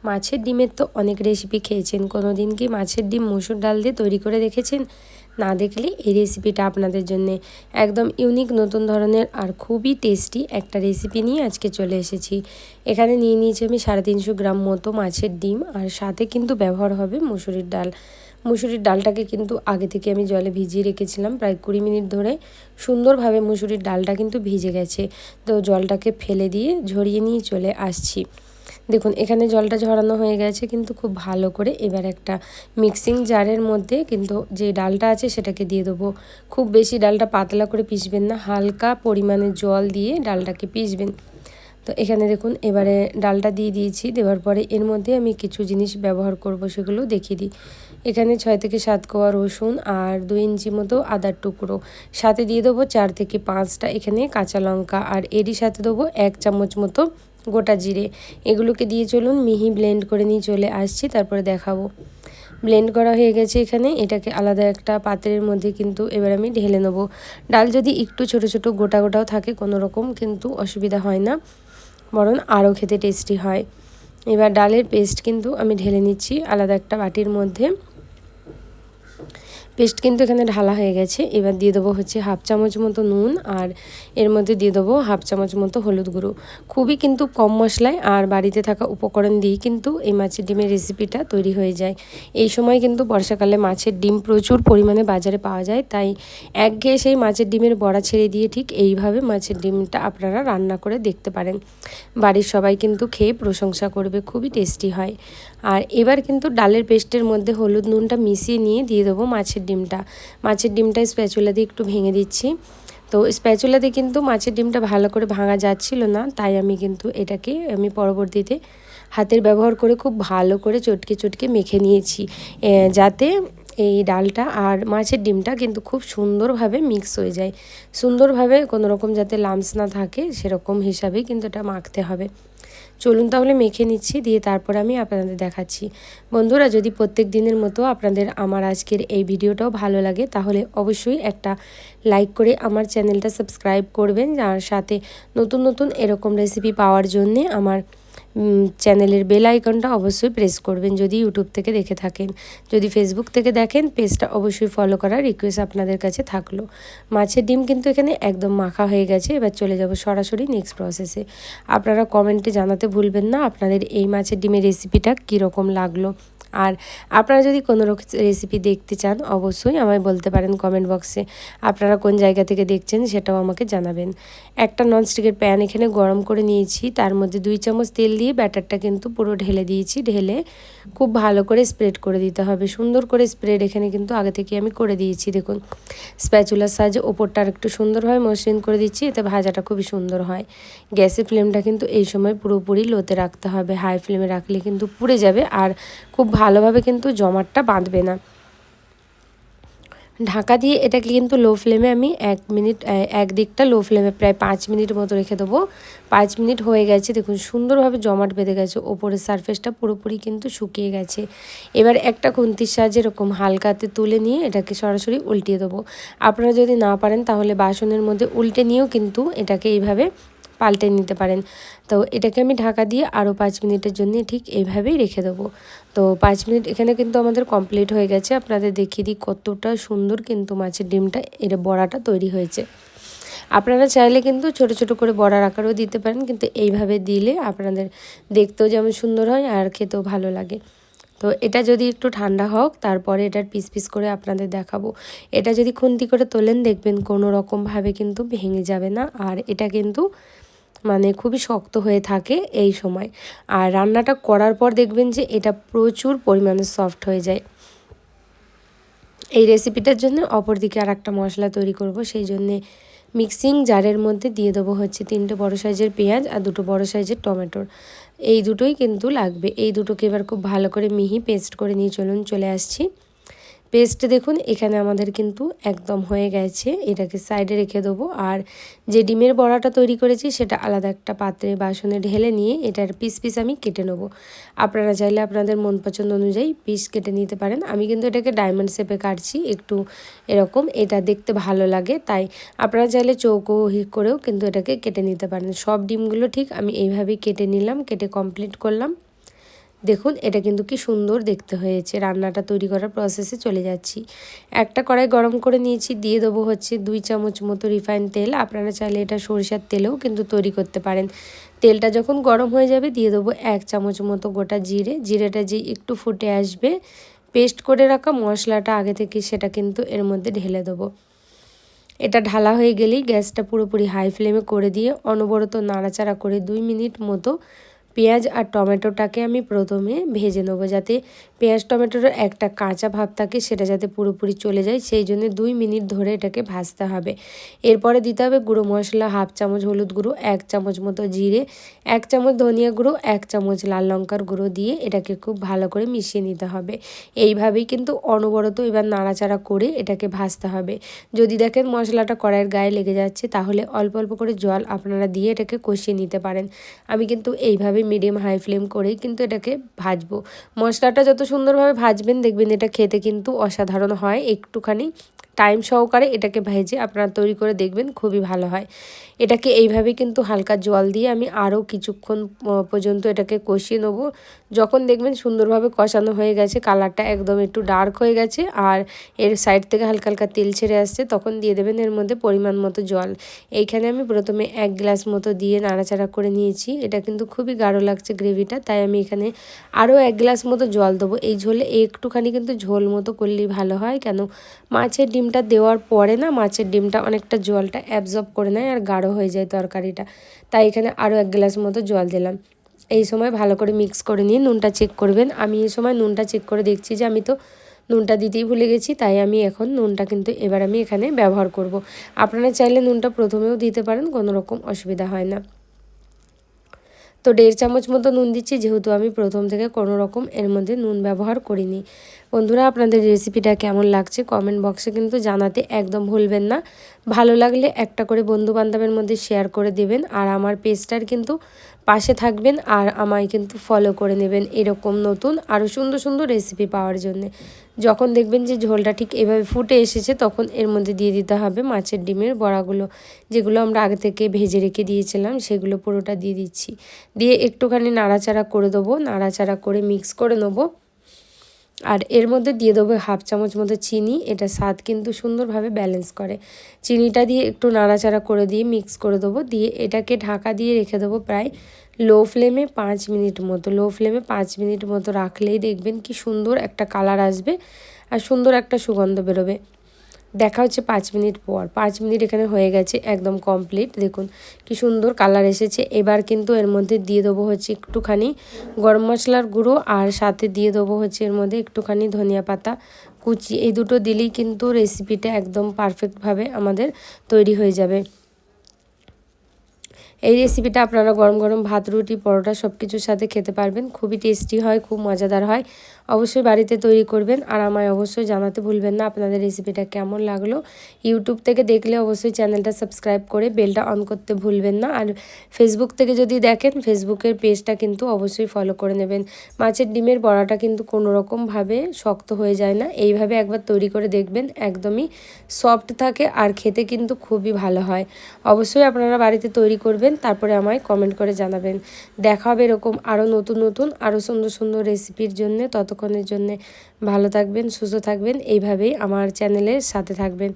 মাছের ডিমের তো অনেক রেসিপি খেয়েছেন, কোনো দিন কি মাছের ডিম মসুর ডাল দিয়ে তৈরি করে দেখেছেন? না দেখলে এই রেসিপিটা আপনাদের জন্য একদম ইউনিক, নতুন ধরনের আর খুবই টেস্টি একটা রেসিপি নিয়ে আজকে চলে এসেছি। এখানে নিয়ে নিয়েছি আমি 350 গ্রাম মতো মাছের ডিম, আর সাথে কিন্তু ব্যবহার হবে মুসুরির ডাল। মুসুরির ডালটাকে কিন্তু আগে থেকে আমি জলে ভিজিয়ে রেখেছিলাম প্রায় 20 মিনিট ধরে। সুন্দরভাবে মুসুরির ডালটা কিন্তু ভিজে গেছে, তো জলটাকে ফেলে দিয়ে ঝরিয়ে নিয়ে চলে আসছি। দেখুন এখানে জলটা ঝরানো হয়ে গেছে কিন্তু খুব ভালো করে। এবার একটা মিক্সিং জারের মধ্যে কিন্তু যে ডালটা আছে সেটাকে দিয়ে দেবো। খুব বেশি ডালটা পাতলা করে পিষবেন না, হালকা পরিমাণে জল দিয়ে ডালটাকে পিষবেন। তো এখানে দেখুন এবারে ডালটা দিয়ে দিয়েছি। দেওয়ার পরে এর মধ্যে আমি কিছু জিনিস ব্যবহার করব, সেগুলো দেখিয়ে দিই। এখানে 6 থেকে 7 কোয়া রসুন আর 2 ইঞ্চি মতো আদার টুকরো, সাথে দিয়ে দেবো 4 থেকে 5টা এখানে কাঁচা লঙ্কা, আর এরই সাথে দেবো 1 চামচ মতো গোটা জিরে। এগুলোকে দিয়ে চলুন মিহি ব্লেন্ড করে নিয়ে চলে আসছি, তারপরে দেখাবো। ব্লেন্ড করা হয়ে গেছে এখানে, এটাকে আলাদা একটা পাত্রের মধ্যে কিন্তু এবার আমি ঢেলে নেব। ডাল যদি একটু ছোট ছোট গোটা গোটাও থাকে কোনো রকম কিন্তু অসুবিধা হয় না, বরং আরও খেতে টেস্টি হয়। এবার ডালের পেস্ট কিন্তু আমি ঢেলে নিচ্ছি আলাদা একটা বাটির মধ্যে। পেস্ট কিন্তু এখানে ঢালা হয়ে গেছে। এবার দিয়ে দেবো হচ্ছে 1/2 চামচ মতো নুন, আর এর মধ্যে দিয়ে দেবো 1/2 চামচ মতো হলুদ গুঁড়ো। খুবই কিন্তু কম মশলায় আর বাড়িতে থাকা উপকরণ দিয়েই কিন্তু এই মাছের ডিমের রেসিপিটা তৈরি হয়ে যায়। এই সময় কিন্তু বর্ষাকালে মাছের ডিম প্রচুর পরিমাণে বাজারে পাওয়া যায়, তাই একঘেয়ে সেই মাছের ডিমের বড়া ছেড়ে দিয়ে ঠিক এইভাবে মাছের ডিমটা আপনারা রান্না করে দেখতে পারেন। বাড়ির সবাই কিন্তু খেয়ে প্রশংসা করবে, খুবই টেস্টি হয়। আর এবার কিন্তু ডালের পেস্টের মধ্যে হলুদ নুনটা মিশিয়ে নিয়ে দিয়ে দেবো মাছের ডিমটা। মাছের ডিমটা স্প্যাচুলা দিয়ে একটু ভেঙে দিচ্ছি। তো স্প্যাচুলা দিয়ে কিন্তু মাছের ডিমটা ভালো করে ভাঙা যাচ্ছিল না, তাই আমি কিন্তু এটাকে পরবর্তীতে হাতের ব্যবহার করে খুব ভালো করে চটকে চটকে মেখে নিয়েছি, যাতে এই ডালটা আর মাছের ডিমটা কিন্তু খুব সুন্দরভাবে মিক্স হয়ে যায়। সুন্দরভাবে কোনো রকম যাতে লাম্পস না থাকে সেরকম হিসাবেই কিন্তু এটা মাখতে হবে। চলুন তাহলে মেখে নিচ্ছি, দিয়ে তারপর আমি আপনাদের দেখাচ্ছি। বন্ধুরা, যদি প্রত্যেক দিনের মতো আপনাদের আমার আজকের এই ভিডিওটাও ভালো লাগে তাহলে অবশ্যই একটা লাইক করে আমার চ্যানেলটা সাবস্ক্রাইব করবেন, আর সাথে নতুন নতুন এরকম রেসিপি পাওয়ার জন্যে আমার চ্যানেলের বেল আইকনটা অবশ্যই প্রেস করবেন যদি ইউটিউব থেকে দেখে থাকেন। যদি ফেসবুক থেকে দেখেন পেজটা অবশ্যই ফলো করার রিকোয়েস্ট আপনাদের কাছে থাকলো। মাছের ডিম কিন্তু এখানে একদম মাখা হয়ে গেছে। এবার চলে যাব সরাসরি নেক্সট প্রসেসে। আপনারা কমেন্টে জানাতে ভুলবেন না আপনাদের এই মাছের ডিমের রেসিপিটা কীরকম লাগলো। আর আপনারা যদি কোনো রেসিপি দেখতে চান অবশ্যই আমায় বলতে পারেন কমেন্ট বক্সে। আপনারা কোন জায়গা থেকে দেখছেন সেটাও আমাকে জানাবেন। একটা ননস্টিকের প্যান এখানে গরম করে নিয়েছি, তার মধ্যে 2 চামচ তেল দিয়ে ব্যাটারটা কিন্তু পুরো ঢেলে দিয়েছি। ঢেলে খুব ভালো করে স্প্রেড করে দিতে হবে। সুন্দর করে স্প্রেড এখানে কিন্তু আগে থেকে আমি করে দিয়েছি। দেখুন স্প্যাচুলার সাহায্যে ওপরটা আর একটু সুন্দরভাবে মসৃণ করে দিচ্ছি, এতে ভাজাটা খুবই সুন্দর হয়। গ্যাসের ফ্লেমটা কিন্তু এই সময় পুরোপুরি লোতে রাখতে হবে, হাই ফ্লেমে রাখলে কিন্তু পুড়ে যাবে আর খুব ভালোভাবে কিন্তু জমাটটা বাঁধবে না। ঢাকা দিয়ে এটাকে কিন্তু লো ফ্লেমে আমি 1 মিনিট, একদিকটা লো ফ্লেমে প্রায় 5 মিনিট মতো রেখে দেবো। 5 মিনিট হয়ে গেছে, দেখুন সুন্দরভাবে জমাট বেঁধে গেছে, ওপরের সারফেসটা পুরোপুরি কিন্তু শুকিয়ে গেছে। এবার একটা খুন্তির সাহায্যে এরকম হালকাতে তুলে নিয়ে এটাকে সরাসরি উল্টিয়ে দেবো। আপনারা যদি না পারেন তাহলে বাসনের মধ্যে উল্টে নিয়েও কিন্তু এটাকে এইভাবে পাল্টে নিতে পারেন। তো এটাকে আমি ঢাকা দিয়ে আরও 5 মিনিটের জন্য ঠিক এইভাবেই রেখে দেবো। তো 5 মিনিট এখানে কিন্তু আমাদের কমপ্লিট হয়ে গেছে। আপনাদের দেখিয়ে দিই কতটা সুন্দর কিন্তু মাছের ডিমটা এর বড়াটা তৈরি হয়েছে। আপনারা চাইলে কিন্তু ছোট ছোট করে বড়ার আকারও দিতে পারেন, কিন্তু এইভাবে দিলে আপনাদের দেখতেও যেমন সুন্দর হয় আর খেতেও ভালো লাগে। তো এটা যদি একটু ঠান্ডা হোক তারপরে এটার পিস পিস করে আপনাদের দেখাবো। এটা যদি খুন্তি করে তোলেন দেখবেন কোনো রকমভাবে কিন্তু ভেঙে যাবে না, আর এটা কিন্তু মানে খুবই শক্ত হয়ে থাকে এই সময়। আর রান্নাটা করার পর দেখবেন যে এটা প্রচুর পরিমাণে সফট হয়ে যায়। এই রেসিপিটার জন্য অপরদিকে আর একটা মশলা তৈরি করব, সেই জন্যে মিক্সিং জারের মধ্যে দিয়ে দেবো হচ্ছে 3টে বড় সাইজের পেঁয়াজ আর 2টো বড় সাইজের টমেটোর। এই দুটোই কিন্তু লাগবে। এই দুটোকে এবার খুব ভালো করে মিহি পেস্ট করে নিয়ে চলে আসছি। পেস্ট দেখুন এখানে আমাদের কিন্তু একদম হয়ে গেছে। এটাকে সাইডে রেখে দেবো, আর যে ডিমের বড়াটা তৈরি করেছি সেটা আলাদা একটা পাত্রে বাসনে ঢেলে নিয়ে এটার পিস পিস আমি কেটে নেবো। আপনারা চাইলে আপনাদের মন পছন্দ অনুযায়ী পিস কেটে নিতে পারেন। আমি কিন্তু এটাকে ডায়মন্ড শেপে কাটছি, একটু এরকম এটা দেখতে ভালো লাগে, তাই আপনারা চাইলে চৌকো করেও কিন্তু এটাকে কেটে নিতে পারেন। সব ডিমগুলো ঠিক আমি এইভাবেই কেটে নিলাম, কেটে কমপ্লিট করলাম। দেখুন এটা কিন্তু কি সুন্দর দেখতে হয়েছে। রান্নাটা তৈরি করার প্রসেসে চলে যাচ্ছি। একটা কড়াই গরম করে নিয়েছি, দিয়ে দেবো হচ্ছে 2 চামচ মতো রিফাইন তেল। আপনারা চাইলে এটা সরিষার তেলেও কিন্তু তৈরি করতে পারেন। তেলটা যখন গরম হয়ে যাবে দিয়ে দেবো 1 চামচ মতো গোটা জিরে। জিরেটা যে একটু ফুটে আসবে, পেস্ট করে রাখা মশলাটা আগে থেকে সেটা কিন্তু এর মধ্যে ঢেলে দেবো। এটা ঢালা হয়ে গেলেই গ্যাসটা পুরোপুরি হাই ফ্লেমে করে দিয়ে অনবরত নাড়াচাড়া করে 2 মিনিট মতো পেঁয়াজ আর টমেটোটাকে আমি প্রথমে ভেজে নেবো, যাতে পেঁয়াজ টমেটোর একটা কাঁচা ভাব থাকে সেটা যাতে পুরোপুরি চলে যায়, সেই জন্য 2 মিনিট ধরে এটাকে ভাজতে হবে। এরপরে দিতে হবে গুঁড়ো মশলা, 1/2 চামচ হলুদ গুঁড়ো, 1 চামচ মতো জিরে, 1 চামচ ধনিয়া গুঁড়ো, 1 চামচ লাল লঙ্কার গুঁড়ো দিয়ে এটাকে খুব ভালো করে মিশিয়ে নিতে হবে। এইভাবেই কিন্তু অনবরত এবার নাড়াচাড়া করে এটাকে ভাজতে হবে। যদি দেখেন মশলাটা কড়াইয়ের গায়ে লেগে যাচ্ছে, তাহলে অল্প অল্প করে জল আপনারা দিয়ে এটাকে কষিয়ে নিতে পারেন। আমি কিন্তু এইভাবে মিডিয়াম হাই ফ্লেম করেই কিন্তু এটাকে ভাজবো। মশলাটা যত সুন্দরভাবে ভাজবেন দেখবেন এটা খেতে কিন্তু অসাধারণ হয়। একটুখানি টাইম সহকারে এটাকে ভেজে আপনারা তৈরি করে দেখবেন, খুবই ভালো হয়। এটাকে এইভাবে কিন্তু হালকা জল দিয়ে আমি আরও কিছুক্ষণ পর্যন্ত এটাকে কষিয়ে নেব। যখন দেখবেন সুন্দরভাবে কষানো হয়ে গেছে, কালারটা একদম একটু ডার্ক হয়ে গেছে আর এর সাইড থেকে হালকা হালকা তেল ছেড়ে আসছে, তখন দিয়ে দেবেন এর মধ্যে পরিমাণ মতো জল। এইখানে আমি প্রথমে 1 গ্লাস মতো দিয়ে নাড়াচাড়া করে নিয়েছি। এটা কিন্তু খুবই গাঢ় লাগছে গ্রেভিটা, তাই আমি এখানে আরও 1 গ্লাস মতো জল দেবো। এই ঝোলে একটুখানি কিন্তু ঝোল মতো করলেই ভালো হয়, কেন মাছের ডিমটা দেওয়ার পরে না মাছের ডিমটা অনেকটা জলটা অ্যাবজর্ব করে নেয় আর গাঢ় হয়ে যায় তরকারিটা, তাই এখানে আরও 1 গ্লাস মতো জল দিলাম। এই সময় ভালো করে মিক্স করে নিয়ে নুনটা চেক করবেন। আমি এই সময় নুনটা চেক করে দেখছি যে আমি তো নুনটা দিতেই ভুলে গেছি, তাই আমি এখন নুনটা কিন্তু এবার আমি এখানে ব্যবহার করব। আপনারা চাইলে নুনটা প্রথমেও দিতে পারেন, কোনো রকম অসুবিধা হয় না। তো 1.5 চামচ মতো নুন দিচ্ছি, যেহেতু আমি প্রথম থেকে কোনো রকম এর মধ্যে নুন ব্যবহার করিনি। বন্ধুরা, আপনাদের রেসিপিটা কেমন লাগছে কমেন্ট বক্সে কিন্তু জানাতে একদম ভুলবেন না। ভালো লাগলে একটা করে বন্ধুবান্ধবের মধ্যে শেয়ার করে দেবেন, আর আমার পেজটার কিন্তু পাশে থাকবেন আর আমায় কিন্তু ফলো করে নেবেন এরকম নতুন আরও সুন্দর সুন্দর রেসিপি পাওয়ার জন্যে। যখন দেখবেন যে ঝোলটা ঠিক এভাবে ফুটে এসেছে, তখন এর মধ্যে দিয়ে দিতে হবে মাছের ডিমের বড়াগুলো, যেগুলো আমরা আগে থেকে ভেজে রেখে দিয়েছিলাম, সেগুলো পুরোটা দিয়ে দিচ্ছি। দিয়ে একটুখানি নাড়াচাড়া করে দেবো, নাড়াচাড়া করে মিক্স করে নেবো। আর এর মধ্যে দিয়ে দেবো 1/2 চামচ মতো চিনি। এটা স্বাদ কিন্তু সুন্দরভাবে ব্যালেন্স করে। চিনিটা দিয়ে একটু নাড়াচাড়া করে দিয়ে মিক্স করে দেবো, দিয়ে এটাকে ঢাকা দিয়ে রেখে দেবো প্রায় লো ফ্লেমে 5 মিনিট মতো। লো ফ্লেমে 5 মিনিট মতো রাখলেই দেখবেন কি সুন্দর একটা কালার আসবে আর সুন্দর একটা সুগন্ধ বেরোবে। দেখা হচ্ছে 5 মিনিট পর। 5 মিনিট এখানে হয়ে গেছে, একদম কমপ্লিট। দেখুন কি সুন্দর কালার এসেছে। এবার কিন্তু এর মধ্যে দিয়ে দেবো হচ্ছে একটুখানি গরম মশলার গুঁড়ো, আর সাথে দিয়ে দেবো হচ্ছে এর মধ্যে একটুখানি ধনিয়া পাতা কুচি। এই দুটো দিলেই কিন্তু রেসিপিটা একদম পারফেক্টভাবে আমাদের তৈরি হয়ে যাবে। এই রেসিপিটা আপনারা গরম গরম ভাত, রুটি, পরোটা সব কিছুর সাথে খেতে পারবেন। খুবই টেস্টি হয়, খুব মজাদার হয়। অবশ্যই বাড়িতে তৈরি করবেন আর আমায় অবশ্যই জানাতে ভুলবেন না আপনাদের রেসিপিটা কেমন লাগলো। ইউটিউব থেকে দেখলে অবশ্যই চ্যানেলটা সাবস্ক্রাইব করে বেলটা অন করতে ভুলবেন না। আর ফেসবুক থেকে যদি দেখেন, ফেসবুকের পেজটা কিন্তু অবশ্যই ফলো করে নেবেন। মাছের ডিমের বড়াটা কিন্তু কোনো রকমভাবে শক্ত হয়ে যায় না। এইভাবে একবার তৈরি করে দেখবেন, একদমই সফট থাকে আর খেতে কিন্তু খুবই ভালো হয়। অবশ্যই আপনারা বাড়িতে তৈরি করবেন, তারপরে আমায় কমেন্ট করে জানাবেন। দেখা হবে এরকম আরও নতুন নতুন আরও সুন্দর সুন্দর রেসিপির জন্য। ততক্ষণের জন্যে ভালো থাকবেন, সুস্থ থাকবেন, এইভাবেই আমার চ্যানেলের সাথে থাকবেন।